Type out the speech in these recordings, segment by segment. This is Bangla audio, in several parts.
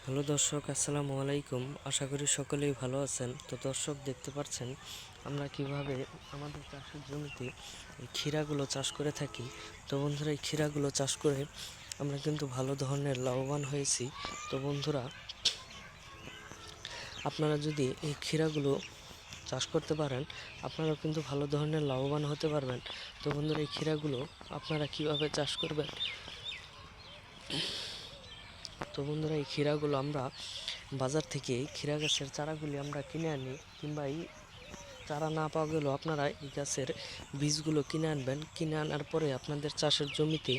হ্যালো দর্শক, আসসালামু আলাইকুম। আশা করি সকলেই ভালো আছেন। তো দর্শক, দেখতে পাচ্ছেন আমরা কিভাবে আমাদের চাষের জমিতে এই ক্ষীরাগুলো চাষ করে থাকি। তো বন্ধুরা, এই ক্ষীরাগুলো চাষ করে আমরা কিন্তু ভালো ধরনের লাভবান হয়েছি। তো বন্ধুরা, আপনারা যদি এই ক্ষীরাগুলো চাষ করতে পারেন, আপনারা কিন্তু ভালো ধরনের লাভবান হতে পারবেন। তো বন্ধুরা, এই ক্ষীরাগুলো আপনারা কিভাবে চাষ করবেন? তো বন্ধুরা, এই ক্ষীরাগুলো আমরা বাজার থেকে ক্ষীরা গাছের চারাগুলি আমরা কিনে আনি, কিংবা এই চারা না পাওয়া গেলেও আপনারা এই গাছের বীজগুলো কিনে আনবেন। কিনে আনার পরে আপনাদের চাষের জমিতে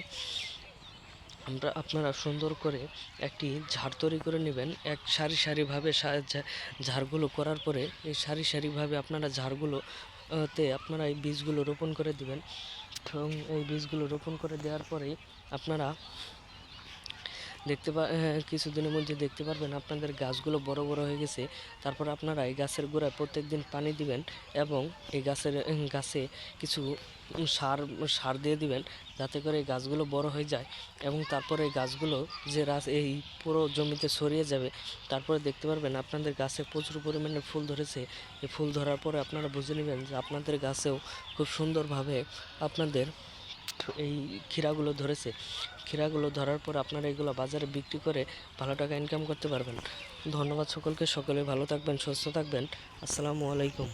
আপনারা সুন্দর করে একটি ঝাড় তৈরি করে নেবেন। এক সারি সারিভাবে ঝাড়গুলো করার পরে এই সারি সারিভাবে আপনারা ঝাড়গুলোতে আপনারা এই বীজগুলো রোপণ করে দিবেন। এবং এই বীজগুলো রোপণ করে দেওয়ার পরেই আপনারা কিছুদিনের মধ্যে দেখতে পারবেন আপনাদের গাছগুলো বড় বড় হয়ে গেছে। তারপর আপনারা এই গাছের গোড়ায় প্রত্যেকদিন পানি দিবেন এবং এই গাছে কিছু সার দিয়ে দিবেন, যাতে করে এই গাছগুলো বড় হয়ে যায়। এবং তারপরে এই গাছগুলো এই পুরো জমিতে ছড়িয়ে যাবে। তারপরে দেখতে পারবেন আপনাদের গাছে প্রচুর পরিমাণে ফুল ধরেছে। এই ফুল ধরার পরে আপনারা বুঝে নেবেন যে আপনাদের গাছেও খুব সুন্দরভাবে আপনাদের এই ক্ষীরাগুলো ধরেছে। ক্ষীরাগুলো ধরার পর আপনারা এগুলো বাজারে বিক্রি করে ভালো টাকা ইনকাম করতে পারবেন। ধন্যবাদ সকলকে। সকলে ভালো থাকবেন, সুস্থ থাকবেন। আসসালামু আলাইকুম।